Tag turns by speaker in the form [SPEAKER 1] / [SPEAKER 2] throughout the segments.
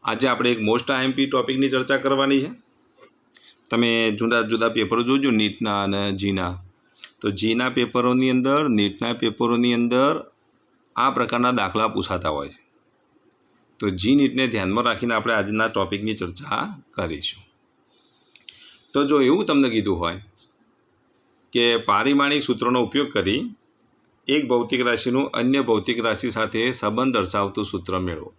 [SPEAKER 1] આજે આપણે એક મોસ્ટ આઈએમપી ટોપિકની ચર્ચા કરવાની છે। તમે જુદા જુદા પેપરો જોજો, નીટના અને જીના। તો જીના પેપરોની અંદર, નીટના પેપરોની અંદર આ પ્રકારના દાખલા પૂછાતા હોય છે। તો જી નીટને ધ્યાનમાં રાખીને આપણે આજના ટોપિકની ચર્ચા કરીશું। તો જો એવું તમને કીધું હોય કે પારિમાણિક સૂત્રનો ઉપયોગ કરી એક ભૌતિક રાશિનું અન્ય ભૌતિક રાશિ સાથે સંબંધ દર્શાવતું સૂત્ર મેળવો।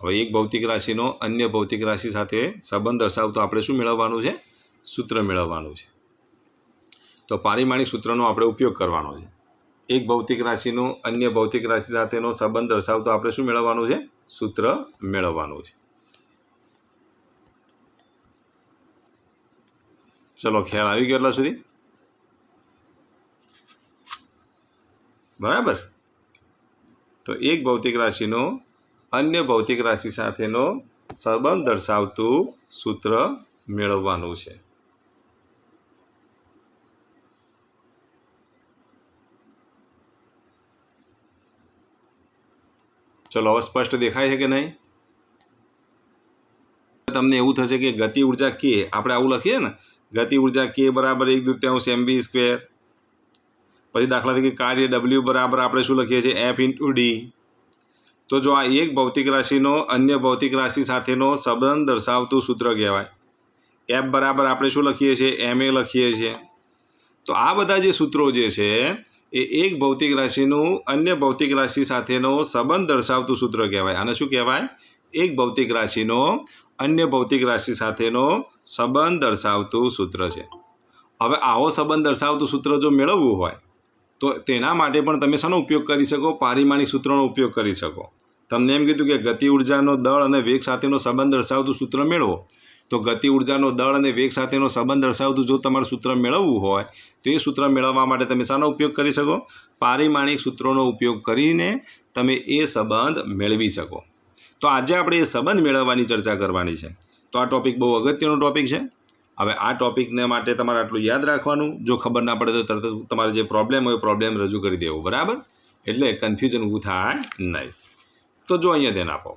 [SPEAKER 1] હવે એક ભૌતિક રાશિનો અન્ય ભૌતિક રાશિ સાથે સંબંધ દર્શાવતું આપણે શું મેળવવાનું છે? સૂત્ર મેળવવાનું છે। તો પારિમાણિક સૂત્રનો આપણે ઉપયોગ કરવાનો છે। એક ભૌતિક રાશિનું અન્ય ભૌતિક રાશિ સાથેનો સંબંધ દર્શાવતો આપણે શું મેળવવાનું છે? સૂત્ર મેળવવાનું છે। ચલો, ખ્યાલ આવી ગયો એટલા સુધી? બરાબર। તો એક ભૌતિક રાશિનો અન્ય ભૌતિક રાશિ સાથેનો સંબંધ દર્શાવતું સૂત્ર મેળવવાનું છે। ચલો, હવે સ્પષ્ટ દેખાય છે કે નહીં? તમને એવું થશે કે ગતિ ઉર્જા કે, આપણે આવું લખીએ ને, ગતિ ઉર્જા કે બરાબર 1/2 mv સ્ક્વેર। પછી દાખલા તરીકે કાર્ય ડબલ્યુ બરાબર આપણે શું લખીએ છીએ? F into D. તો જો આ એક ભૌતિક રાશિનો અન્ય ભૌતિક રાશિ સાથેનો સંબંધ દર્શાવતું સૂત્ર કહેવાય। એફ બરાબર આપણે શું લખીએ છીએ? એમ એ લખીએ છીએ। તો આ બધા જે સૂત્રો જે છે એ એક ભૌતિક રાશિનું અન્ય ભૌતિક રાશિ સાથેનો સંબંધ દર્શાવતું સૂત્ર કહેવાય। આને શું કહેવાય? એક ભૌતિક રાશિનો અન્ય ભૌતિક રાશિ સાથેનો સંબંધ દર્શાવતું સૂત્ર છે। હવે આવો સંબંધ દર્શાવતું સૂત્ર જો મેળવવું હોય તો તેના માટે પણ તમે શાનો ઉપયોગ કરી શકો? પારિમાણિક સૂત્રનો ઉપયોગ કરી શકો। તમને એમ કીધું કે ગતિ ઉર્જાનો દળ અને વેગ સાથેનો સંબંધ દર્શાવતું સૂત્ર મેળવો। તો ગતિ ઉર્જાનો દળ અને વેગ સાથેનો સંબંધ દર્શાવતું જો તમારે સૂત્ર મેળવવું હોય તો એ સૂત્ર મેળવવા માટે તમે શાનો ઉપયોગ કરી શકો? પારિમાણિક સૂત્રોનો ઉપયોગ કરીને તમે એ સંબંધ મેળવી શકો। તો આજે આપણે એ સંબંધ મેળવવાની ચર્ચા કરવાની છે। તો આ ટૉપિક બહુ અગત્યનો ટૉપિક છે। હવે આ ટૉપિકને માટે તમારે આટલું યાદ રાખવાનું। જો ખબર ના પડે તો તરત જ તમારે જે પ્રોબ્લેમ હોય પ્રોબ્લેમ રજૂ કરી દેવો, બરાબર? એટલે કન્ફ્યુઝન ઊભું થાય નહીં। તો જો અહીંયા ધ્યાન આપો,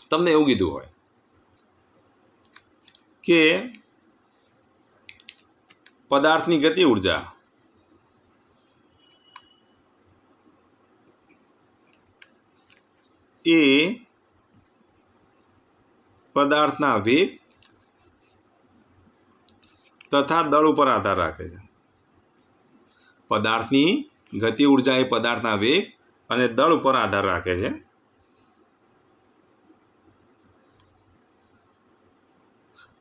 [SPEAKER 1] તમને એવું કીધું હોય કે પદાર્થની ગતિ ઉર્જા એ પદાર્થના વેગ તથા દળ ઉપર આધાર રાખે છે। પદાર્થની ગતિ ઉર્જા એ પદાર્થના વેગ અને દળ ઉપર આધાર રાખે છે।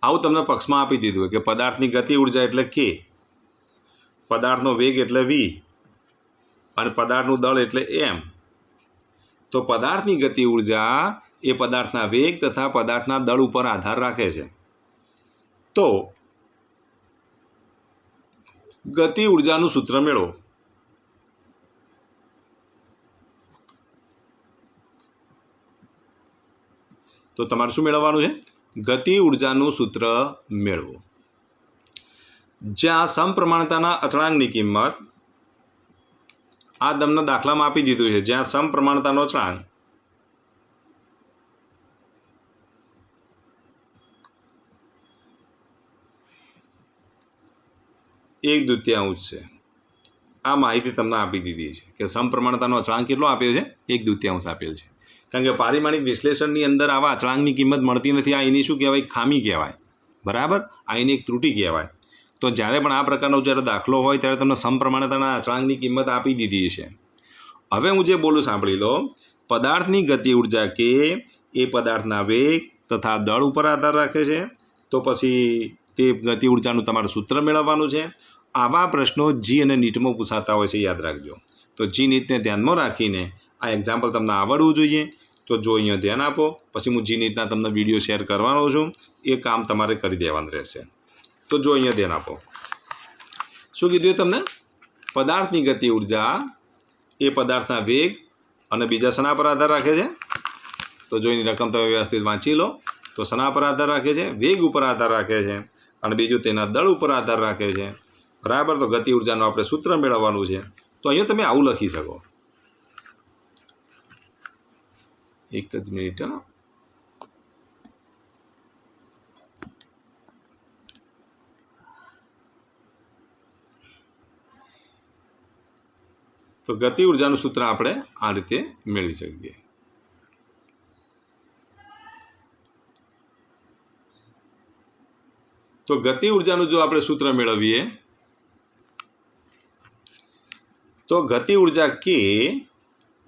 [SPEAKER 1] આવું તમને પક્ષમાં આપી દીધું હોય કે પદાર્થની ગતિ ઉર્જા એટલે કે, પદાર્થનો વેગ એટલે v અને પદાર્થનું દળ એટલે m। તો પદાર્થની ગતિ ઉર્જા એ પદાર્થના વેગ તથા પદાર્થના દળ ઉપર આધાર રાખે છે। તો ગતિ ઉર્જાનું સૂત્ર મેળવો। તો તમારે શું મેળવવાનું છે? ગતિ ઉર્જાનું સૂત્ર મેળવો। જ્યાં સમપ્રમાણતાના અચળાંકની કિંમત, આ તમને દાખલામાં આપી દીધું છે, જ્યાં સમપ્રમાણતાનો અચળાંક એક દૂતીયાંશ છે। આ માહિતી તમને આપી દીધી છે કે સમપ્રમાણતાનો અચળાંક કેટલો આપ્યો છે? 1/2 આપેલ છે। કારણ કે પારિમાણિક વિશ્લેષણની અંદર આવા અચળાંકની કિંમત મળતી નથી। આ એની શું કહેવાય? ખામી કહેવાય, બરાબર? આ એની એક ત્રુટિ કહેવાય। તો જ્યારે પણ આ પ્રકારનો જ્યારે દાખલો હોય ત્યારે તમને સમપ્રમાણતાના અચળાંકની કિંમત આપી દીધી છે। હવે હું જે બોલું સાંભળી લો। પદાર્થની ગતિ ઉર્જા કે એ પદાર્થના વેગ તથા દળ ઉપર આધાર રાખે છે। તો પછી તે ગતિ ઉર્જાનું તમારે સૂત્ર મેળવવાનું છે। આવા પ્રશ્નો જી અને નીટમાં પૂછાતા હોય છે, યાદ રાખજો। તો જી નીટને ધ્યાનમાં રાખીને આ એક્ઝામ્પલ તમને આવડવું જોઈએ। તો જો અહીંયા ધ્યાન આપો, પછી હું જી નીટના તમને વિડીયો શેર કરવાનો છું, એ કામ તમારે કરી દેવાનું રહેશે। તો જો અહીંયા ધ્યાન આપો, શું કીધું તમને? પદાર્થની ગતિ ઉર્જા એ પદાર્થના વેગ અને બીજા શેના પર આધાર રાખે છે? તો જો એની રકમ તમે વ્યવસ્થિત વાંચી લો તો શેના પર આધાર રાખે છે? વેગ ઉપર આધાર રાખે છે અને બીજું તેના દળ ઉપર આધાર રાખે છે, બરાબર? તો ગતિ ઉર્જાનું આપણે સૂત્ર મેળવવાનું છે। તો અહીંયા તમે આવું લખી શકો, એક જ મિનિટ, તો ગતિ ઉર્જાનું સૂત્ર આપણે આ રીતે મેળવી શકીએ। તો ગતિ ઉર્જાનું જો આપણે સૂત્ર મેળવીએ તો ગતિ ઉર્જા કે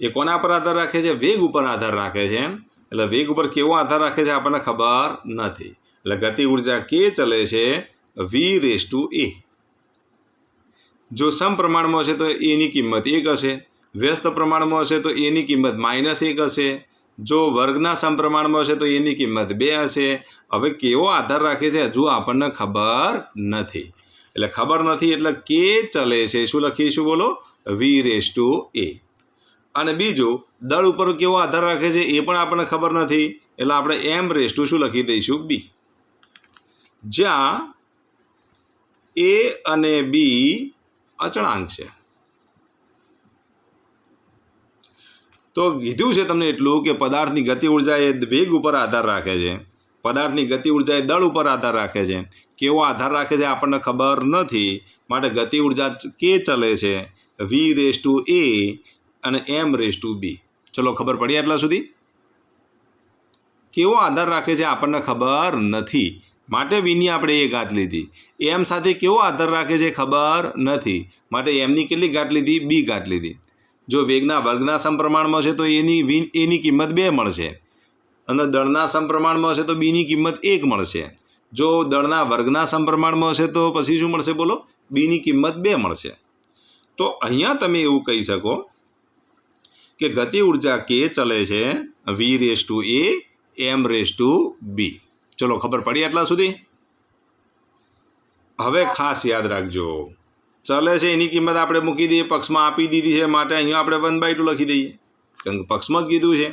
[SPEAKER 1] એ કોના પર આધાર રાખે છે? વેગ ઉપર આધાર રાખે છે। એટલે વેગ ઉપર કેવો આધાર રાખે છે આપણને ખબર નથી, એટલે ગતિ ઉર્જા કે ચલે છે v/a। જો સમપ્રમાણમાં હશે તો એની કિંમત 1 હશે, વ્યસ્ત પ્રમાણમાં હશે તો એની કિંમત -1 હશે, જો વર્ગના સમપ્રમાણમાં હશે તો એની કિંમત 2 હશે। હવે કેવો આધાર રાખે છે હજુ આપણને ખબર નથી, એટલે ખબર નથી એટલે કે ચલે છે શું લખીશું બોલો? v/a। અને બીજું દળ ઉપર કેવો આધાર રાખે છે એ પણ આપણને ખબર નથી, એટલે આપણે m/ શું લખી દઈશું? b। જ્યાં a અને b અચળાંક છે। તો કીધું છે તમને એટલું કે પદાર્થની ગતિ ઉર્જા એ વેગ ઉપર આધાર રાખે છે, પદાર્થની ગતિ ઉર્જા એ દળ ઉપર આધાર રાખે છે। કેવો આધાર રાખે છે આપણને ખબર નથી, માટે ગતિ ઉર્જા કે ચલે છે v/a અને m/b। ચલો ખબર પડી આટલા સુધી? કેવો આધાર રાખે છે આપણને ખબર નથી, માટે વીની આપણે એ ઘાત લીધી। એમ સાથે કેવો આધાર રાખે છે ખબર નથી, માટે એમની કેટલી ઘાત લીધી? b ઘાત લીધી। જો વેગના વર્ગના સમપ્રમાણમાં છે તો એની કિંમત 2 મળશે, અને દળના સમપ્રમાણમાં હશે તો બીની કિંમત 1 મળશે। જો દળના વર્ગના સમપ્રમાણમાં હશે તો પછી શું મળશે બોલો? બીની કિંમત 2 મળશે। તો અહીંયા તમે એવું કહી શકો કે ગતિ ઉર્જા કે ચલે છે v/a m/b। ચલો ખબર પડી આટલા સુધી? હવે ખાસ યાદ રાખજો, ચલે છે એની કિંમત આપણે મૂકી દઈએ, પક્ષમાં આપી દીધી છે, માટે અહીંયા આપણે 1/2 લખી દઈએ, કારણ કે પક્ષમાં કીધું છે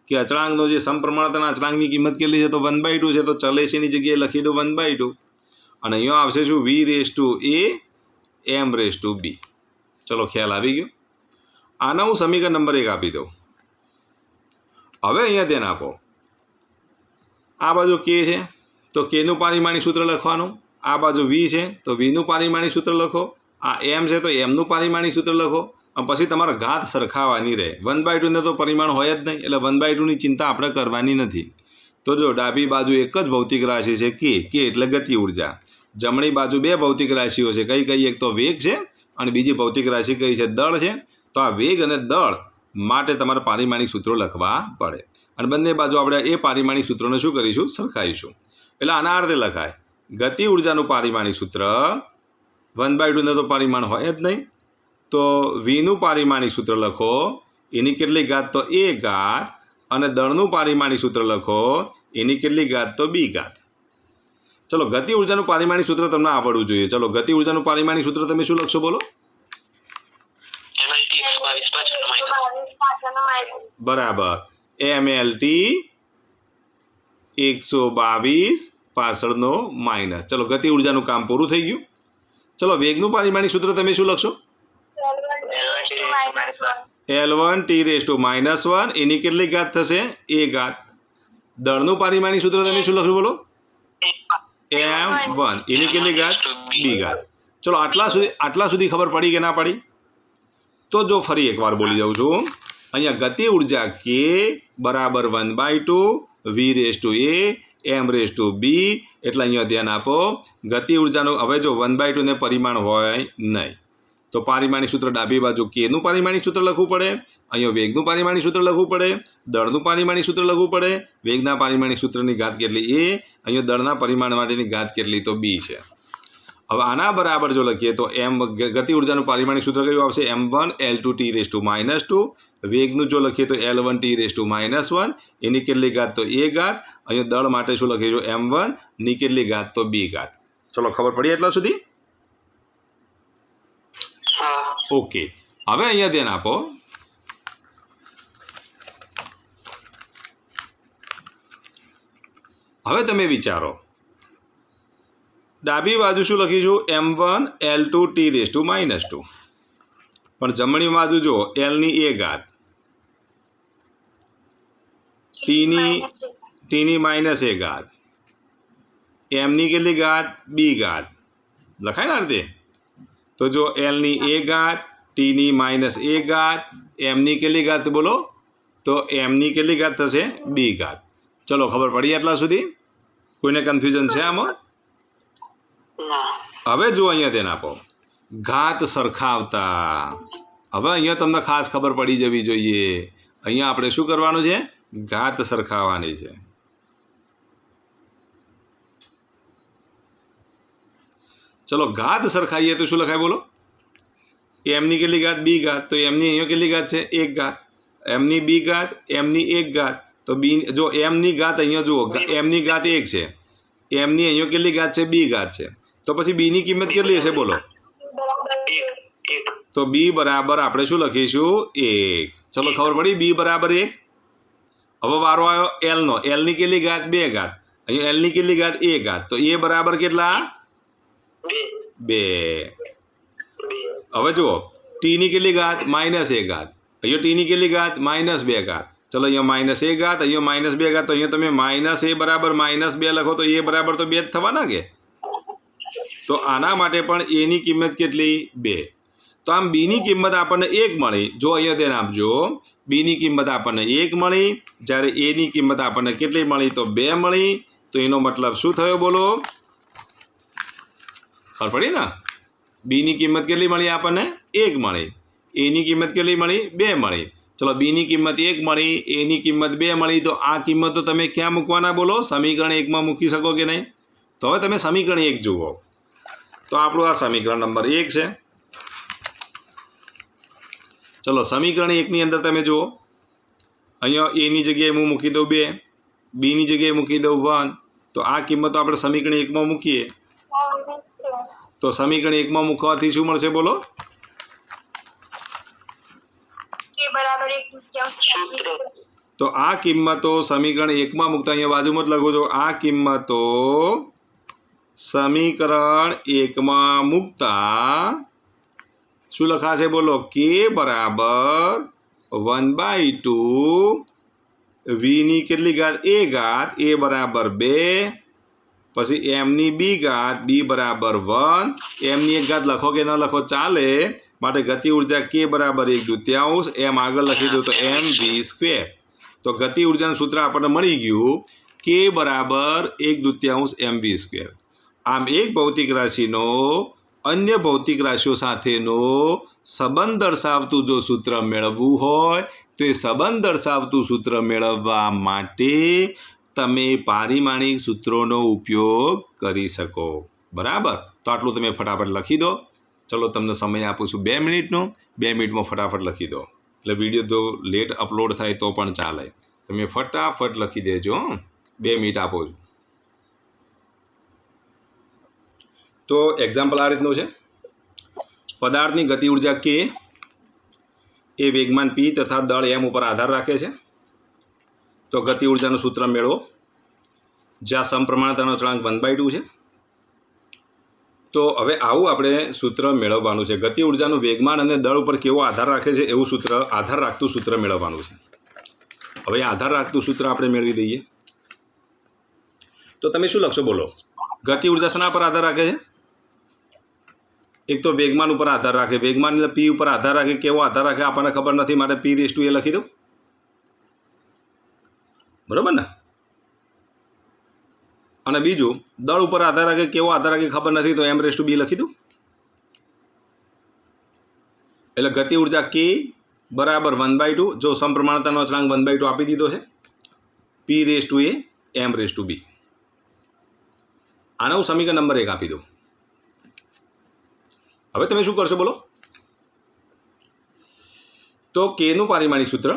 [SPEAKER 1] કે અચળાંકનો જે સમપ્રમાણતાના અચળાંકની કિંમત કેટલી છે તો 1/2 છે, તો ચલે છે એની જગ્યાએ લખી દો 1/2, અને અહીંયા આવશે શું? v/a m/b। ચલો ખ્યાલ આવી ગયો? આના હું સમીકરણ નંબર 1 આપી દઉં। હવે અહીંયા ધ્યાન આપો, આ બાજુ કે છે તો કેનું પારિમાણિક સૂત્ર લખવાનું, આ બાજુ v છે તો vનું પારિમાણિક સૂત્ર લખો, આ m છે તો mનું પારિમાણિક સૂત્ર લખો, અને પછી તમારે ઘાત સરખાવવાની રહે। 1/2 ને તો પરિમાણ હોય જ નહીં, એટલે 1/2ની ચિંતા આપણે કરવાની નથી। તો જો ડાબી બાજુ એક જ ભૌતિક રાશિ છે કે એટલે ગતિ ઉર્જા, જમણી બાજુ 2 ભૌતિક રાશિઓ છે, કઈ એક તો વેગ છે અને બીજી ભૌતિક રાશિ કઈ છે? દળ છે। તો આ વેગ અને દળ માટે તમારે પારિમાણિક સૂત્રો લખવા પડે, અને બંને બાજુ આપણે એ પારિમાણિક સૂત્રોને શું કરીશું? સરખાવીશું। એટલે આના અર્થે લખાય ગતિ ઉર્જાનું પારિમાણિક સૂત્ર 1/2 ને તો પરિમાણ હોય જ નહીં, તો vનું પારિમાણિક સૂત્ર લખો, એની કેટલી ઘાત? તો a ઘાત, અને દળનું પારિમાણિક સૂત્ર લખો, એની કેટલી ઘાત? તો b ઘાત। ચલો ગતિ ઉર્જાનું પારિમાણિક સૂત્ર તમને આવડવું જોઈએ। ચલો ગતિ ઉર્જાનું પારિમાણિક સૂત્ર તમે શું લખશો બોલો? બરાબર, mlt 122 પાછળનો માઇનસ। ચલો ગતિ ઉર્જાનું કામ પૂરું થઈ ગયું। ચલો વેગનું પારિમાણિક સૂત્ર તમે શું લખશો? L1t⁻1, એની કેટલી ઘાત થશે? a ઘાત। દળનું પારિમાણિક સૂત્ર તમે શું લખશો બોલો? m1, એની કેટલી ઘાત? b ઘાત। ચલો આટલા સુધી ખબર પડી કે ના પડી? તો જો ફરી એકવાર બોલી જાઉં છું, અહીંયા ગતિ ઉર્જા કે બરાબર 1/2 v/a m/b। એટલે અહીંયા ધ્યાન આપો, ગતિ ઉર્જાનું હવે જો 1/2 ને પરિમાણ હોય નહીં, તો પારિમાણિક સૂત્ર ડાબી બાજુ કેનું પારિમાણિક સૂત્ર લખવું પડે, અહીંયા વેગનું પારિમાણિક સૂત્ર લખવું પડે, દળનું પારિમાણિક સૂત્ર લખવું પડે, વેગના પારિમાણિક સૂત્રની ઘાત કેટલી? a, અહીંયા દળના પરિમાણ માટેની ઘાત કેટલી? તો b છે। હવે આના બરાબર જો લખીએ તો ગતિ ઉર્જાનું પારિમાણિક સૂત્ર કયું આવશે? m1 L2t⁻2, વેગનું જો લખીએ તો L1t⁻1, એની કેટલી ઘાત? તો a ઘાત। અહીંયા દળ માટે શું લખીશું? m1 ની કેટલી ઘાત? તો b ઘાત। ચલો ખબર પડી એટલા સુધી? ઓકે, હવે અહીંયા ધ્યાન આપો, હવે તમે વિચારો, ડાબી બાજુ શું લખીશું? m1 L2t⁻2, પણ જમણી બાજુ જો Lની a ઘાત, tની -a ઘાત, mની કેટલી ઘાત? b ઘાત। લખાય ને આ રીતે? તો જો Lની a ઘાત ટીની માઇનસ એ ઘાત એમની કેટલી ઘાત બોલો તો એમની કેટલી ઘાત થશે બી ઘાત. ચલો ખબર પડી આટલા સુધી? કોઈને કન્ફ્યુઝન છે આમાં? હવે જો અહીંયા ધ્યાન આપો ઘાત સરખાવતા. હવે અહીંયા તમને ખાસ ખબર પડી જવી જોઈએ. અહીંયા આપણે શું કરવાનું છે? ઘાત સરખાવવાની છે. ચલો ઘાત સરખાઈએ તો શું લખાય બોલો? એમની કેટલી ઘાત બી ઘાત, તો એમની અહીંયા કેટલી ઘાત છે એક ઘાત, એમની બી ઘાત એમની એક ઘાત, તો બી જો એમની ઘાત અહીંયા જુઓ એમની ઘાત એક છે, એમની અહીંયા કેટલી ઘાત છે બી ઘાત છે, તો પછી બીની કિંમત કેટલી હશે બોલો? તો બી બરાબર આપણે શું લખીશું 1. ચલો ખબર પડી બી બરાબર 1. હવે વારો આવ્યો એલનો. એલની કેટલી ઘાત 2 ઘાત, અહીંયા એલની કેટલી ઘાત 1 ઘાત, તો એ બરાબર કેટલા 2. હવે જુઓ ટીની કેટલી ઘાત -1 ઘાત, અહીંયા ટીની કેટલી ઘાત -2 ઘાત. ચલો અહીંયા -1 ઘાત, અહીંયા -2 ઘાત, તો અહીંયા તમે -a બરાબર -2 લખો તો એ બરાબર તો 2 જ થવાના કે? તો આના માટે પણ એની કિંમત કેટલી 2. તો આમ બીની કિંમત આપણને 1 મળી. જો અહીંયા ધ્યાન આપજો બીની કિંમત આપણને 1 મળી, જ્યારે એની કિંમત આપણને કેટલી મળી તો 2 મળી. તો એનો મતલબ શું થયો બોલો? ખબર પડી ને? બીની કિંમત કેટલી મળી આપણને 1 મળી, એની કિંમત કેટલી મળી 2 મળી. ચલો બીની કિંમત 1 મળી, એની કિંમત 2 મળી, તો આ કિંમત તો તમે ક્યાં મૂકવાના બોલો? સમીકરણ 1માં મૂકી શકો કે નહીં? તો હવે તમે સમીકરણ 1 જુઓ. તો આપણું આ સમીકરણ નંબર 1 છે. ચલો સમીકરણ 1ની અંદર તમે જુઓ અહીંયા એની જગ્યાએ હું મૂકી દઉં 2, બીની જગ્યાએ મૂકી દઉં 1. તો આ કિંમતો આપણે સમીકરણ 1માં મૂકીએ તો સમીકરણ 1માં મૂકવાથી શું મળશે બોલો? તો આ કિંમતો સમીકરણ 1માં મૂકતા અહીંયા બાજુમાં જ લખો છો. આ કિંમતો સમીકરણ 1માં મૂકતા શું લખાશે બોલો? કે બરાબર 1/2 વીની કેટલી ઘાત a ઘાત, a બરાબર 2, પછી એમની બી ઘાત બી બરાબર 1. એમની એક ઘાત લખો કે ન લખો ચાલે, માટે ગતિ ઉર્જા k બરાબર 1/2. એમ આગળ લખી દો તો mv². તો ગતિ ઉર્જાનું સૂત્ર આપણને મળી ગયું k બરાબર 1/2 mv². આમ એક ભૌતિક રાશિનો અન્ય ભૌતિક રાશિઓ સાથેનો સંબંધ દર્શાવતું જો સૂત્ર મેળવવું હોય તો એ સંબંધ દર્શાવતું સૂત્ર મેળવવા માટે તમે પારિમાણિક સૂત્રોનો ઉપયોગ કરી શકો. બરાબર? તો આટલું તમે ફટાફટ લખી દો. ચલો તમને સમય આપું છું 2 મિનિટનો. 2 મિનિટમાં ફટાફટ લખી દો. એટલે વિડીયો તો લેટ અપલોડ થાય તો પણ ચાલે. તમે ફટાફટ લખી દેજો. 2 મિનિટ આપો. તો એક્ઝામ્પલ આ રીતનું છે. પદાર્થની ગતિ ઉર્જા k એ વેગમાન p તથા દળ m ઉપર આધાર રાખે છે. તો ગતિ ઉર્જાનું સૂત્ર મેળવો જ્યાં સમપ્રમાણતાનો અચળાંક 1/2 છે. તો હવે આવું આપણે સૂત્ર મેળવવાનું છે. ગતિ ઉર્જાનું વેગમાન અને દળ ઉપર કેવો આધાર રાખે છે એવું સૂત્ર, આધાર રાખતું સૂત્ર મેળવવાનું છે. હવે આધાર રાખતું સૂત્ર આપણે મેળવી દઈએ. તો તમે શું લખશો બોલો? ગતિ ઉર્જા શેના પર આધાર રાખે છે? એક તો વેગમાન ઉપર આધાર રાખે. વેગમાન એટલે p ઉપર આધાર રાખે. કેવો આધાર રાખે આપણને ખબર નથી, માટે p⁴ લખી દઉં. બરાબર ને? અને બીજું દળ ઉપર આધાર રાખે. કેવો આધાર રાખે ખબર નથી, તો m⁴b લખી દઉં. એટલે ગતિ ઉર્જા k બરાબર 1/2. જો સમપ્રમાણતાનો અચળાંક 1/2 આપી દીધો છે. p⁴a m⁴b. આને હું સમીકરણ નંબર 1 આપી દઉં. હવે તમે શું કરશો બોલો? તો k નું પારિમાણિક સૂત્ર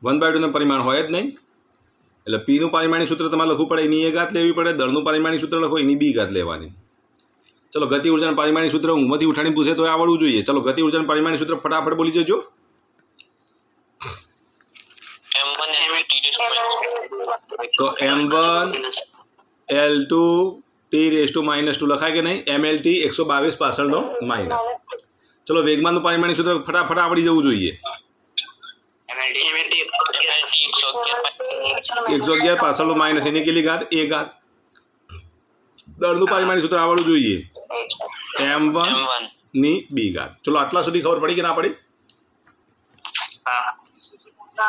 [SPEAKER 1] 1/2 નું પરિમાણ હોય જ નહીં, એટલે p નું પારિમાણિક સૂત્ર તમારે લખવું પડે. એની a ઘાત લેવી પડે. દળનું પારિમાણિક સૂત્ર લખો, એની b ઘાત લેવાની. ચલો ગતિ ઉર્જાનું પારિમાણિક સૂત્ર ઊંઘમાંથી ઉઠાડીને પૂછે તો આવડવું જોઈએ. ચલો ગતિ ઉર્જાનું પારિમાણિક સૂત્ર ફટાફટ બોલી જજો. તો m1 L2 T⁻² લખાય કે નહીં? mLT 122 પાછળનો માઇનસ. ચલો વેગમાનનું પારિમાણિક સૂત્ર ફટાફટ આવડી જવું જોઈએ. 111 પાછળનો માઇનસ, એની કેટલી ઘાત? a ઘાત. દળનું પારિમાણિક સૂત્ર આવડવું જોઈએ. m1 ની બી ઘાત. ચલો આટલા સુધી ખબર પડી કે ના પડી?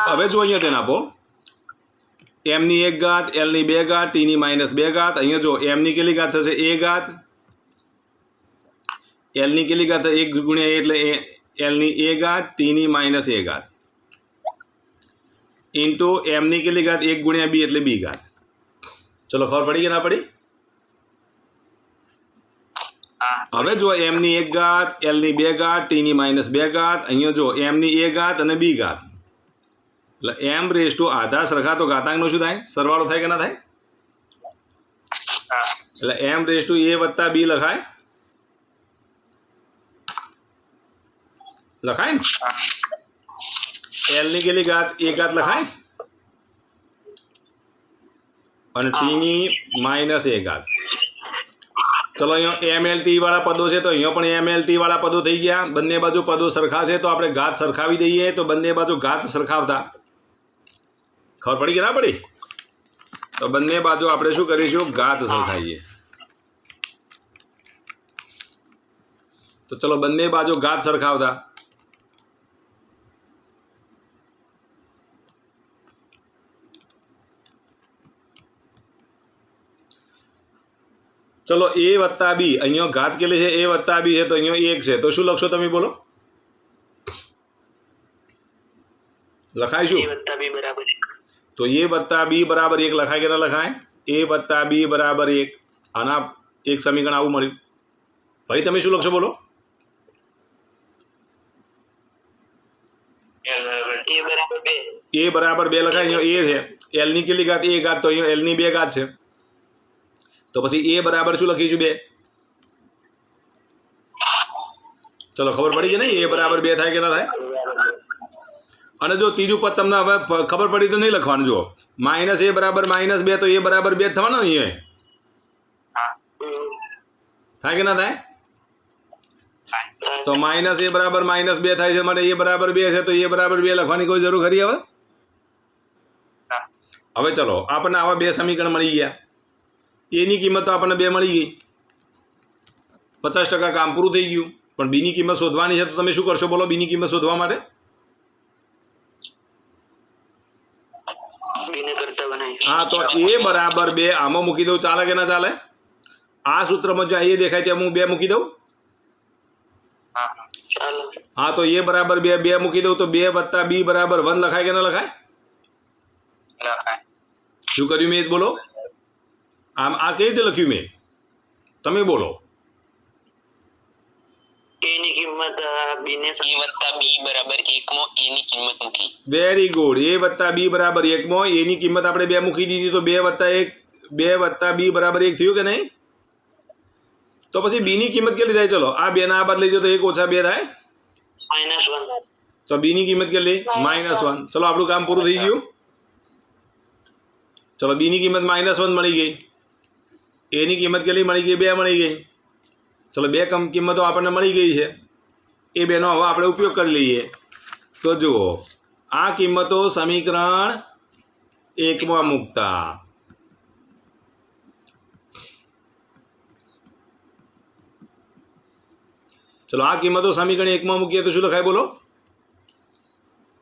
[SPEAKER 1] હવે જો અહીંયા તેને આપો m ની 1 ઘાત, l ની 2 ઘાત, t ની -2 ઘાત. અહીંયા જો m ની કેટલી ઘાત થશે? a ઘાત. l ની કેટલી ઘાત? 1 ગુણ્યા a એટલે l ની a ઘાત, t ની -a ઘાત ઇન્ટુ m ની કેટલી ઘાત? 1 ગુણ્યા b એટલે b ઘાત. ચલો ખબર પડી કે ના પડી? હવે જો m ની 1 ઘાત, l ની 2 ઘાત, t ની -2 ઘાત. અહીંયા જો m ની a ઘાત અને b ઘાત એટલે m રેઝ ટુ આધા સરખા તો ઘાતાંકનો શું થાય? સરવાળો થાય કે ના થાય? એટલે m રેઝ ટુ a વત્તા b લખાય ને? l ની કેટલી ઘાત? a ઘાત લખાય અને t ની -a ઘાત. ચલો અહીંયા mlt વાળા પદો છે તો અહીંયા પણ mlt વાળા પદો થઈ ગયા. બંને બાજુ પદો સરખા છે તો આપણે ઘાત સરખાવી દઈએ. તો બંને બાજુ ઘાત સરખાવતા ખબર પડી કે ના પડી? તો બંને બાજુ આપણે શું કરીશું? ઘાત સરખાઈએ. તો ચલો બંને બાજુ ઘાત સરખાવતા ચલો a વત્તા b. અહીંયા ઘાત કેટલી છે? a વત્તા b છે તો અહીંયા 1 છે. તો શું લખશો તમે? બોલો લખાય શું? તો a વત્તા b બરાબર 1 લખાય કે ના લખાય? a વત્તા b બરાબર 1. આના એક સમીકરણ આવું મળ્યું. ભાઈ તમે શું લખશો? બોલો a બરાબર 2 લખાય. અહીંયા a છે. l ની કેટલી ઘાત? a ઘાત. તો અહીંયા l ની 2 ઘાત છે. તો પછી a બરાબર શું લખીશું? 2. ચલો ખબર પડી કે નહીં? a બરાબર 2 થાય કે ના થાય? અને જો ત્રીજું પદ તમને હવે ખબર પડી તો નહીં લખવાનું. જો -a બરાબર -2 તો a બરાબર 2 થવાનો ને? અહીંયા થાય કે ના થાય? તો -a બરાબર -2 થાય છે માટે a બરાબર 2 છે તો a બરાબર 2 લખવાની કોઈ જરૂર ખરી? હવે ચલો આપણને આવા બે સમીકરણ મળી ગયા. a ની કિંમત તો આપણને 2 મળી ગઈ. 50% કામ પૂરું થઈ ગયું. પણ b ની કિંમત શોધવાની છે તો તમે શું કરશો? બોલો b ની કિંમત શોધવા માટે હા તો a બરાબર 2 આમાં મૂકી દઉં. ચાલે કે ના ચાલે? આ સૂત્રમાં જ્યાં a દેખાય ત્યાં હું 2 મૂકી દઉં. હા તો a બરાબર 2 મૂકી દઉં તો 2 વત્તા b બરાબર 1 લખાય કે ના લખાય? શું કર્યું મેં? બોલો આમ આ કઈ રીતે લખ્યું મેં? તમે બોલો.
[SPEAKER 2] a ની કિંમત b ને a વત્તા b બરાબર 1 માં a ની કિંમત મૂકી.
[SPEAKER 1] Very good. a વત્તા b બરાબર 1 માં a ની કિંમત આપણે 2 મૂકી દીધી તો 2 વત્તા b બરાબર 1 થયું કે નહીં? તો પછી b ની કિંમત કેટલી થાય? ચલો આ 2 ના આ બાદ લઈ જાઓ તો 1 ઓછા 2 થાય
[SPEAKER 2] -1.
[SPEAKER 1] તો b ની કિંમત કેટલી? -1. ચલો આપણું કામ પૂરું થઈ ગયું. ચલો b ની કિંમત -1 મળી ગઈ. a ની કિંમત કેટલી મળી ગઈ? 2 મળી ગઈ. ચલો 2 કિંમતો આપણને મળી ગઈ છે. એ બેનો હવે આપણે ઉપયોગ કરી લઈએ. તો જુઓ આ કિંમતો સમીકરણ 1 માં મૂકતા ચલો આ કિંમતો સમીકરણ 1 માં મૂકીએ તો શું લખાય? બોલો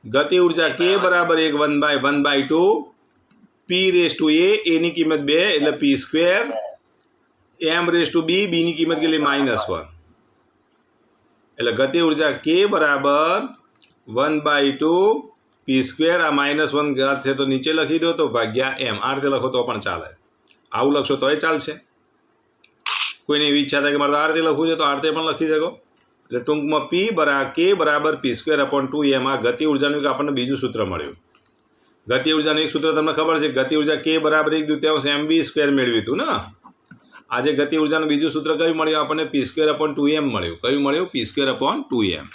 [SPEAKER 1] ગતિ ઉર્જા k બરાબર 1/1/2 p raise to a. a ની કિંમત 2 એટલે p². m raise to b. b ની કિંમત કેટલી? -1. એટલે ગતિ ઉર્જા k બરાબર 1/2 p². આ -1 ઘાત છે તો નીચે લખી દો તો ભાગ્યા m. આ રીતે લખો તો પણ ચાલે. આવું લખશો તોય ચાલશે. કોઈને એવી ઈચ્છા થાય કે મારે આ રીતે લખવું છે તો આ રીતે પણ લખી શકો. એટલે ટૂંકમાં p બરાબર k બરાબર p²/2m. આ ગતિ ઉર્જાનું આપણને બીજું સૂત્ર મળ્યું. ગતિ ઉર્જાનું એક સૂત્ર તમને ખબર છે. ગતિ ઉર્જા k બરાબર 1/2 mv² મેળવ્યું હતું ને. આજે ગતિ ઉર્જાનું બીજું સૂત્ર કયું મળ્યું આપણને? p²/2m મળ્યું. કયું મળ્યું? p²/2m.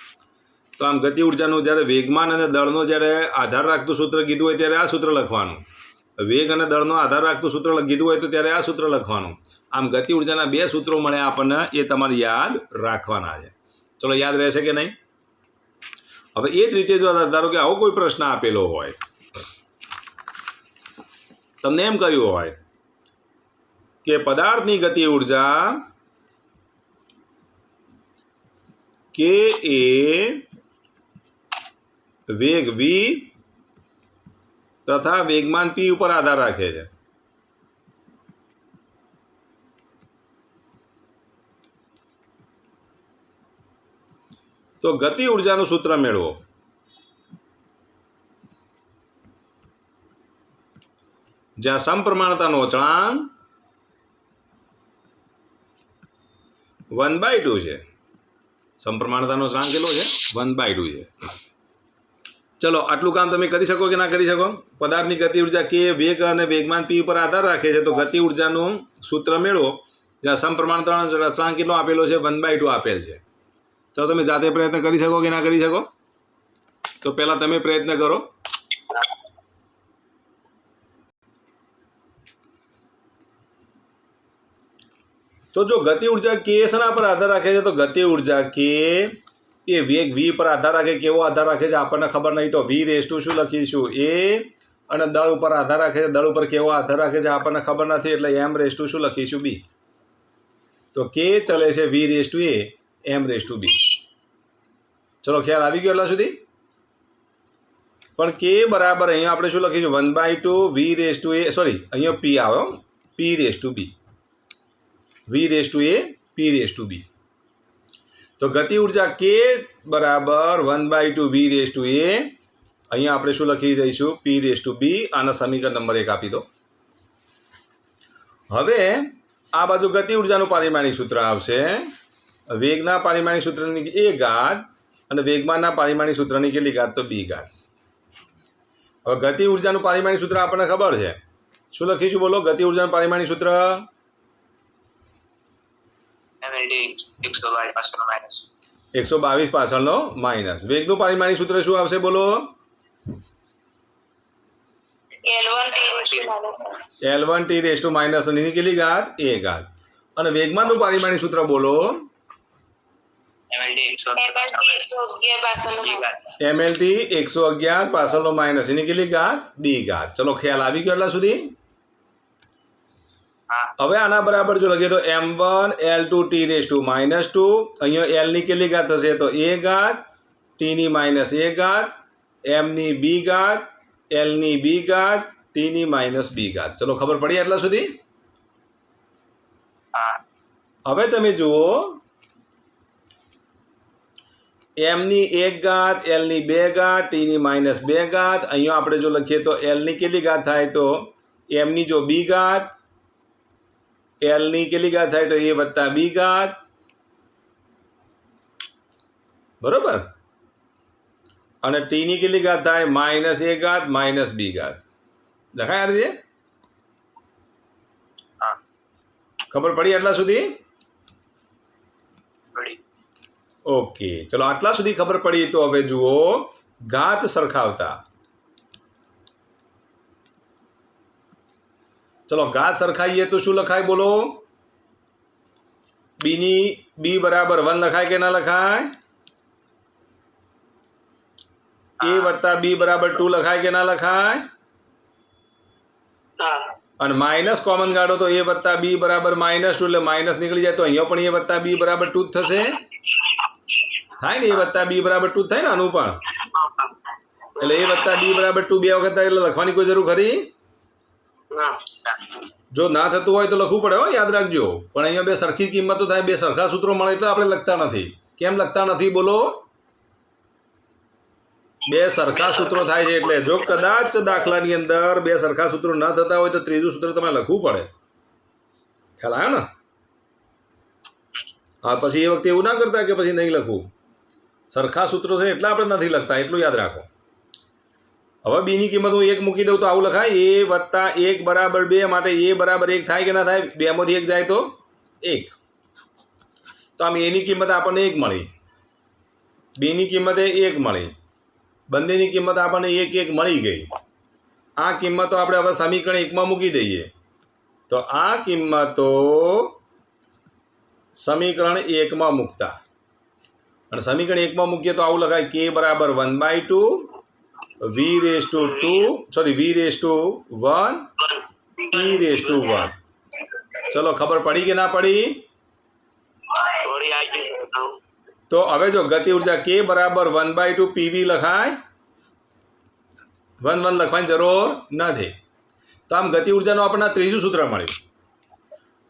[SPEAKER 1] તો આમ ગતિ ઉર્જાનું જ્યારે વેગમાન અને દળનો જ્યારે આધાર રાખતું સૂત્ર કીધું હોય ત્યારે આ સૂત્ર લખવાનું. વેગ અને દળનો આધાર રાખતું સૂત્ર કીધું હોય તો ત્યારે આ સૂત્ર લખવાનું. આમ ગતિ ઉર્જાના 2 સૂત્રો મળ્યા આપણને. એ તમારે યાદ રાખવાના છે. ચલો યાદ રહેશે કે નહીં? હવે એ જ રીતે જો ધારો કે આવો કોઈ પ્રશ્ન આપેલો હોય, તમને એમ કહ્યું હોય કે પદાર્થની ગતિ ઉર્જા કે એ વેગ v તથા વેગમાન p ઉપર આધાર રાખે છે. તો ગતિ ઉર્જાનું સૂત્ર મેળવો. જ્યાં સમપ્રમાણતાનો અચળાંક 1/2 છે. સમપ્રમાણતાનો અચળાંક કેટલો છે? 1/2 છે. ચલો આટલું કામ તમે કરી શકો કે ના કરી શકો? પદાર્થની ગતિ ઉર્જા કે વેગ અને વેગમાન p ઉપર આધાર રાખે છે. તો ગતિ ઉર્જાનું સૂત્ર મેળવો જ્યાં સમપ્રમાણતાનો અચળાંક કેટલો આપેલો છે? 1/2 આપેલ છે. ચાલો તમે જાતે પ્રયત્ન કરી શકો કે ના કરી શકો? તો પહેલા તમે પ્રયત્ન કરો. તો જો ગતિ ઉર્જા કે શેના પર આધાર રાખે છે? તો ગતિ ઉર્જા કે એ વેગ v પર આધાર રાખે. કેવો આધાર રાખે છે આપણને ખબર નહીં, તો v રેઝ ટુ શું લખીશું? a. અને દળ ઉપર આધાર રાખે છે. દળ ઉપર કેવો આધાર રાખે છે આપણને ખબર નથી, એટલે m રેઝ ટુ શું લખીશું? b. તો k ચલે છે v raise to a, m raise to b. ચલો ખ્યાલ આવી ગયો એટલા સુધી? પણ k બરાબર અહીંયા આપણે શું લખીશું? 1/2 v raise to a, sorry અહીંયા p આવે, p raise to b. v raise to a, p raise to b. તો ગતિ ઉર્જા k બરાબર 1/2 v રેઝ ટુ a, અહીંયા આપણે શું લખી દઈશું? p raise to b. આના સમીકરણ નંબર 1 આપી દો. હવે આ બાજુ ગતિ ઉર્જાનું પારિમાણિક સૂત્ર આવશે. વેગના પારિમાણિક સૂત્રની a ઘાત અને વેગમાનના પારિમાણિક સૂત્રની કેટલી ઘાત? તો b ઘાત. હવે ગતિ ઉર્જાનું પારિમાણિક સૂત્ર આપણને ખબર છે. શું લખીશું બોલો? ગતિ ઉર્જાનું પારિમાણિક સૂત્ર
[SPEAKER 2] mLT
[SPEAKER 1] 122 પાછળનો માઇનસ. વેગનું પારિમાણિક સૂત્ર શું આવશે બોલો? L1 t raise two minus ની કેટલી ઘાત? a ઘાત. અને વેગમાનનું પારિમાણિક સૂત્ર બોલો? mLT 111 પાછળનો માઇનસ એની કેટલી ઘાત? b ઘાત. ચલો ખ્યાલ આવી ગયો એટલા સુધી? હવે આના બરાબર જો લખીએ તો m1 L2 t raise two minus 2. અહીંયા l ની કેટલી ઘાત થશે? તો a ઘાત, t ની માઇનસ a ઘાત, m ની b ઘાત, l ની b ઘાત, t ની માઇનસ b ઘાત. ચલો ખબર પડી એટલા સુધી? હવે તમે જુઓ, m ની 1 ઘાત, l ની 2 ઘાત, t ની માઇનસ 2 ઘાત. અહીંયા આપણે જો લખીએ તો l ની કેટલી ઘાત થાય? તો m ની જો b ઘાત, l ની કેટલી ઘાત થાય? તો a વત્તા b ઘાત. બરોબર. અને t ની કેટલી ઘાત થાય? માઇનસ a ઘાત માઇનસ b ઘાત. લખાય આ રીતે? ખબર પડી આટલા સુધી? ઓકે, ચલો આટલા સુધી ખબર પડી. તો હવે જુઓ ઘાત સરખાવતા. ચલો ઘાત સરખાઈએ તો શું લખાય બોલો? b બરાબર 1 લખાય કે ના લખાય? a વત્તા b બરાબર 2 લખાય કે ના લખાય? અને માઇનસ કોમન કાઢો તો a વત્તા b બરાબર -2, એટલે માઇનસ નીકળી જાય તો અહીંયા પણ a વત્તા b બરાબર 2 જ થશે. થાય ને? a વત્તા b બરાબર 2 થાય ને આનું પણ. એટલે a વત્તા b બરાબર 2 બે વખત થાય એટલે લખવાની કોઈ જરૂર ખરી? જો ના થતું હોય તો લખવું પડે, હો યાદ રાખજો. પણ અહીંયા બે સરખી કિંમતો થાય, બે સરખા સૂત્રો મળે એટલે આપણે લખતા નથી. કેમ લખતા નથી બોલો? બે સરખા સૂત્રો થાય છે એટલે. જો કદાચ દાખલાની અંદર બે સરખા સૂત્રો ન થતા હોય તો ત્રીજું સૂત્ર તમારે લખવું પડે. ખ્યાલ આવ્યો ને? હા, પછી એ વખતે એવું ના કરતા કે પછી નહીં લખવું. સરખા સૂત્રો છે એટલે આપણે નથી લખતા, એટલું યાદ રાખો. હવે b ની કિંમત હું 1 મૂકી દઉં તો આવું લખાય? a વત્તા 1 બરાબર 2, માટે a બરાબર 1 થાય કે ના થાય? 2 માંથી 1 જાય તો 1. તો આમ a ની કિંમત આપણને 1 મળી, b ની કિંમતે 1 મળી, બંનેની કિંમત આપણને 1 1 મળી ગઈ. આ કિંમતો આપણે હવે સમીકરણ 1 માં મૂકી દઈએ. તો આ કિંમતો સમીકરણ 1 માં મૂકતા, અને સમીકરણ 1 માં મૂકીએ તો આવું લખાય k બરાબર 1/2 v raise to 1 t raise to 1. ચલો ખબર પડી કે ના પડી? તો હવે જો ગતિ ઉર્જા કે બરાબર 1/2 PV લખાય, 1 લખવાની જરૂર નથી. તો આમ ગતિ ઉર્જાનું આપણને ત્રીજું સૂત્ર મળ્યું.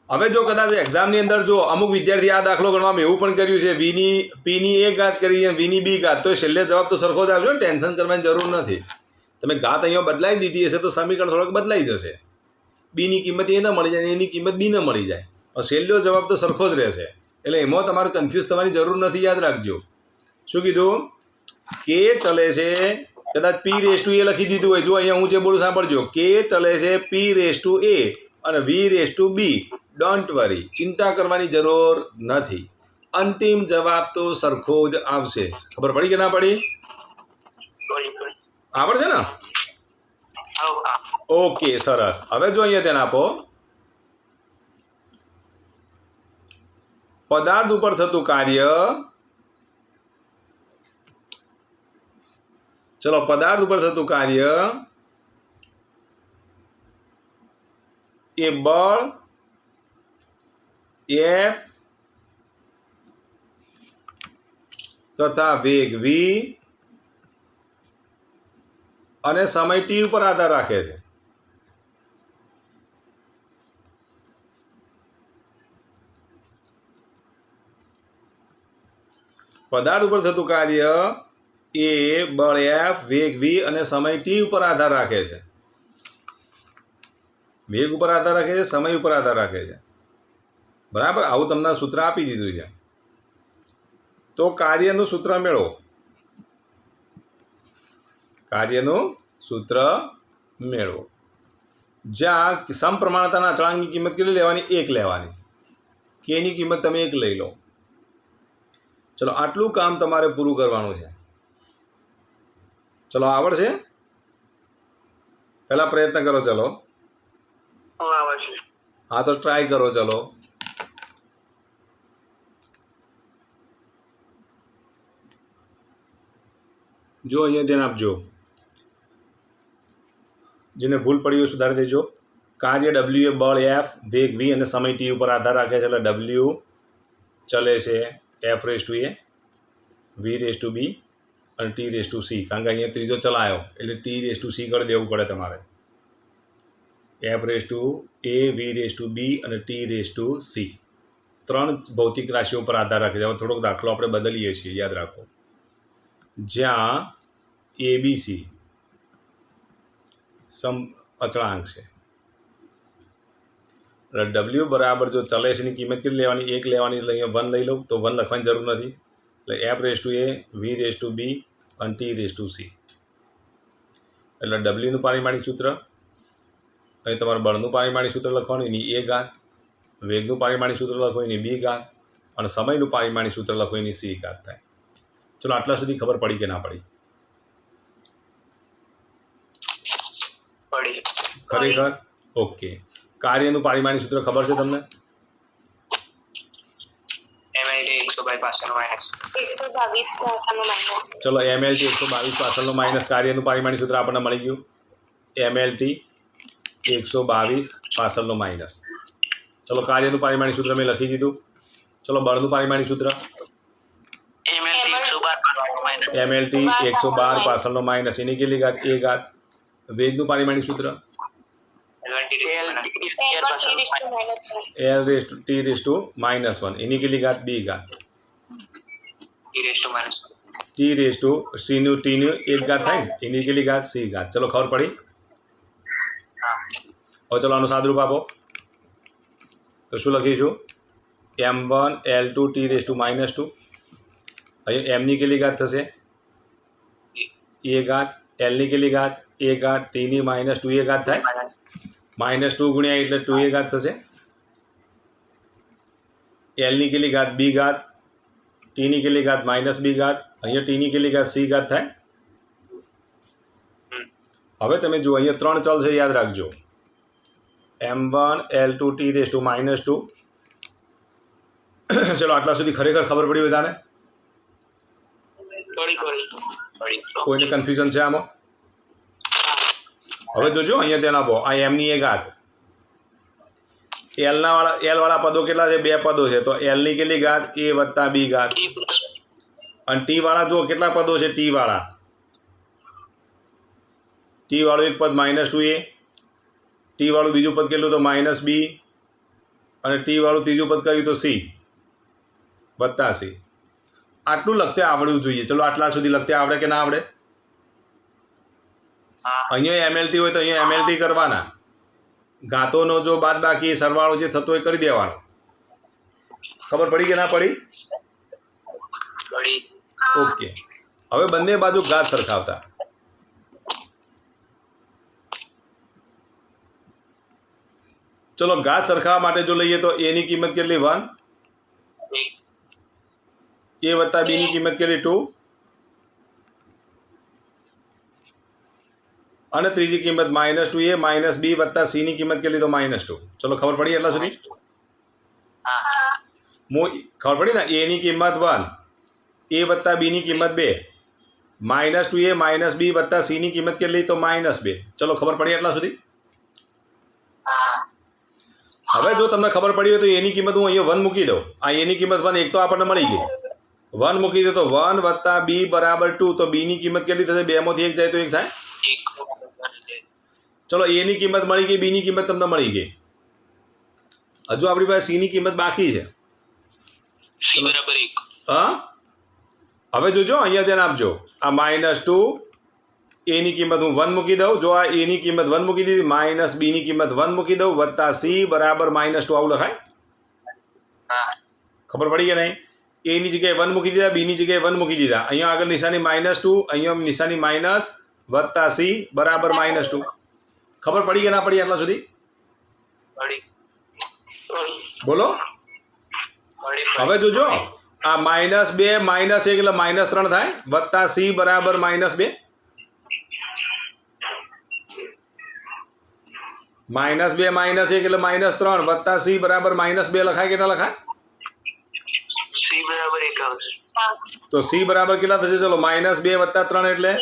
[SPEAKER 1] હવે જો કદાચ એક્ઝામની અંદર જો અમુક વિદ્યાર્થી આ દાખલો ગણવામાં એવું પણ કર્યું છે પીની એ ઘાત કરી અને વીની બી ઘાત, તો છેલ્લે જવાબ તો સરખો જ આવશે ને, ટેન્શન કરવાની જરૂર નથી. તમે ઘાત અહીંયા બદલાઈ દીધી હશે તો સમીકરણ થોડોક બદલાઈ જશે. બીની કિંમત એ ન મળી જાય, એની કિંમત બી ન મળી જાય, પણ છેલ્લો જવાબ તો સરખો જ રહેશે. એટલે એમાં તમારે કન્ફ્યુઝ થવાની જરૂર નથી, યાદ રાખજો. શું કીધું? કે ચલે છે, કદાચ P રેસ ટુ એ લખી દીધું હોય, જો અહીંયા હું જે બોલું સાંભળજો, કે ચલે છે P રેસ ટુ એ અને V raise to b. Don't worry, ચિંતા કરવાની જરૂર નથી. અંતિમ જવાબ તો સરખો જ આવશે. ખબર પડી કે ના પડી? આવડશે ને? ઓકે, સરસ. હવે જો અહીંયા ધ્યાન આપો, પદાર્થ ઉપર થતું કાર્ય, ચલો પદાર્થ ઉપર થતું કાર્ય એ બળ F તથા વેગ V અને સમય T ઉપર આધાર રાખે છે. પદાર્થ ઉપર થતું કાર્ય એ બળ F, વેગ V અને સમય T ઉપર આધાર રાખે છે. વેગ ઉપર આધાર રાખે છે, સમય ઉપર આધાર રાખે છે. બરાબર, આવું તમને સૂત્ર આપી દીધું છે. તો કાર્યનું સૂત્ર મેળવો. કાર્યનું સૂત્ર મેળવો. જ્યાં સમપ્રમાણતાના અચળાંકની કિંમત કેટલી લેવાની? 1 લેવાની. કેની કિંમત તમે 1 લઈ લો. ચલો આટલું કામ તમારે પૂરું કરવાનું છે. ચલો આવડશે? પહેલા પ્રયત્ન કરો. ચલો હા તો ટ્રાય કરો. ચલો જો અહીંયા ધ્યાન આપજો. જેને ભૂલ પડી હોય સુધારી દેજો. કાર્ય W એ બળ F, વેગ V અને સમય T ઉપર આધાર રાખે છે. એટલે W ચલે છે F raise to A, V raise to B અને T રેસ ટુ સી. કારણ કે અહીંયા ત્રીજો ચલાયો એટલે T રેસ ટુ સી કરી દેવું પડે તમારે. F raise to A, V raise to B અને T રેસ ટુ સી. 3 ભૌતિક રાશિઓ પર આધાર રાખે છે. હવે થોડોક દાખલો આપણે બદલીએ છીએ, યાદ રાખો. જ્યાં ABC અચળાંક છે, એટલે W બરાબર જો ચલે છે ની કિંમત કેટલી લેવાની? 1 લેવાની. એટલે અહીંયા 1 લઈ લઉં તો 1 લખવાની જરૂર નથી. એટલે F raise to A, V raise to B અને T રેસ ટુ સી. એટલે Wનું પારિમાણિક સૂત્ર, અહીં તમારે બળનું પારિમાણિક સૂત્ર લખવાનું, એની A ઘાત, વેગનું પારિમાણિક સૂત્ર લખો, એની B ઘાત અને સમયનું પારિમાણિક સૂત્ર લખો, એની C ઘાત થાય. ચલો આટલા સુધી ખબર પડી કે ના પડી? ખરેખર? ઓકે. કાર્યનું પારિમાણિક સૂત્ર ખબર છે તમને? ચલો MLT 122 પાછળનો માઇનસ. કાર્યનું પારિમાણિક સૂત્ર આપણને મળી ગયું. MLT 122 પાછળનો માઇનસ. ચલો કાર્યનું પારિમાણિક સૂત્ર મેં લખી દીધું. ચલો બળનું પારિમાણિક સૂત્ર MLT 112 પાછળનો માઇનસ, એની કેટલી ઘાત? A ઘાત. વેગનું પારિમાણિક સૂત્ર L raise to T raise to -1, એની કેટલી ઘાત? B ઘાત. T રેસ ટુ C નું T નું 1 ઘાત થાય ને, એની કેટલી ઘાત? C ઘાત. ચલો ખબર પડી? હવે ચલો આનું સાદુરૂપ આપો. તો શું લખીશું? M1 L2 T raise to -2. અહીંયા M ની કેટલી ઘાત થશે? A ઘાત. L ની કેટલી ઘાત? A ઘાત. T ની -2A ઘાત થાય. -2 ગુણ્યા એટલે 2A ઘાત થશે. L ની કેટલી ઘાત? B ઘાત. T ની કેટલી ઘાત? -B ઘાત. અહીંયા T ની કેટલી ઘાત? C ઘાત થાય. હવે તમે જુઓ, અહીંયા 3 ચલ છે, યાદ રાખજો. M1 L2 T raise to -2. ચલો આટલા સુધી ખરેખર ખબર પડી બધાને? કોઈને કન્ફ્યુઝન છે આમાં? હવે જોજો અહીંયા ધ્યાન આપો. આ M ની A ઘાત. L વાળા પદો કેટલા છે? 2 પદો છે. તો L ની કેટલી ઘાત? A વત્તા B ઘાત. અને ટી વાળા જો કેટલા પદો છે ટી વાળા ટી વાળું એક પદ -2a ટી વાળું બીજું પદ કેટલું તો -b અને ટી વાળું ત્રીજું પદ કર્યું તો c વત્તા c આટલું લખતે આવડવું જોઈએ ચલો આટલા સુધી લખતે આવડે કે ના આવડે અહીંયા MLT હોય તો અહીંયા MLT કરવાના ઘાતોનો જો બાદ બાકી સરવાળો જે થતો હોય કરી દેવાનો ખબર પડી કે ના પડી ઓકે હવે બંને બાજુ ઘાત સરખાવતા ચલો ઘાત સરખાવવા માટે જો લઈએ તો a ની કિંમત કેટલી 1 a વત્તા b ની કિંમત કેટલી 2 અને ત્રીજી કિંમત -2a -b વત્તા c ની કિંમત કેટલી તો -2 ચલો ખબર પડી એટલા સુધી ખબર પડી ને a ની કિંમત 1 a વત્તા b ની કિંમત 2 -2a -b વત્તા c ની કિંમત કેટલી તો -2 ચલો ખબર પડી એટલા સુધી હવે જો તમને ખબર પડી હોય તો a ની કિંમત હું અહીંયા 1 મૂકી દઉં આ a ની કિંમત 1 એક તો આપણને મળી ગઈ 1 મૂકી દે તો 1 વત્તા b બરાબર 2 તો b ની કિંમત કેટલી થશે 2 માંથી 1 જાય તો 1 થાય ચલો a ની કિંમત મળી ગઈ b ની કિંમત તમને મળી ગઈ હજુ આપણી પાસે c ની કિંમત બાકી છે
[SPEAKER 2] c બરાબર 1
[SPEAKER 1] હા હવે જોજો અહીંયા ધ્યાન આપજો આ -2 a ની કિંમત હું 1 મૂકી દઉં જો આ a ની કિંમત 1 મૂકી દીધી -b ની કિંમત 1 મૂકી દઉં વત્તા c બરાબર -2 આવું લખાય ખબર પડી કે નહીં a ની જગ્યાએ 1 મૂકી દીધા b ની જગ્યાએ 1 મૂકી દીધા અહીંયા આગળ નિશાની -2 અહીંયા નિશાની માઇનસ વત્તા c બરાબર -2 ખબર પડી કે ના પડી આટલા સુધી બોલો હવે જોજો આ -2 -1 એટલે -3 થાય વત્તા c બરાબર -2 -2 -1 એટલે -3 વત્તા c બરાબર -2 લખાય કે ના લખાય
[SPEAKER 2] c બરાબર 1 આવશે
[SPEAKER 1] તો c બરાબર કેટલા થશે ચલો -2 વત્તા 3 એટલે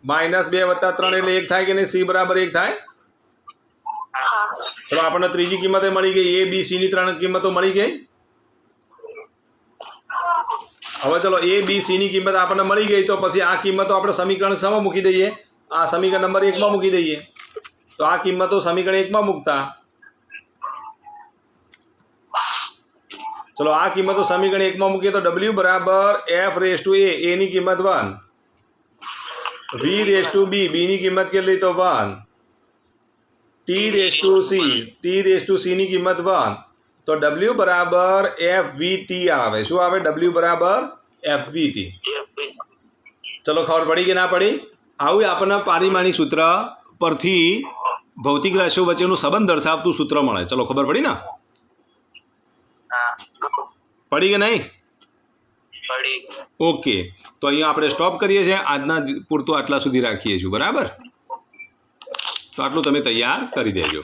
[SPEAKER 1] -2 વત્તા 3 એટલે 1 થાય કે નહીં c બરાબર 1 થાય ચલો આપણને ત્રીજી કિંમતે મળી ગઈ a b c ની 3 કિંમતો મળી ગઈ હવે ચલો a b c ની કિંમત આપણને મળી ગઈ તો પછી આ કિંમતો આપણે સમીકરણ શામાં મૂકી દઈએ આ સમીકરણ નંબર 1 માં મૂકી દઈએ તો આ કિંમતો સમીકરણ 1 માં મૂકતા ચલો આ કિંમતો સમીકરણ 1 માં મૂકીએ તો w બરાબર f રેઝ ટુ a ની કિંમત 1 v રેઝ ટુ b ની કિંમત કેટલી તો 1 t રેઝ ટુ c ની કિંમત 1 તો w બરાબર fvt આવે શું આવે w બરાબર fvt ચલો ખબર પડી કે ના પડી આવું આપણને પારિમાણિક સૂત્ર પરથી ભૌતિક રાશિઓ વચ્ચેનું સંબંધ દર્શાવતું સૂત્ર મળે ચલો ખબર પડી ને પડી કે નહીં ઓકે તો અહીંયા આપણે સ્ટોપ કરીએ છીએ આજના પૂરતું આટલા સુધી રાખીએ છીએ બરાબર તો આટલું તમે તૈયાર કરી દેજો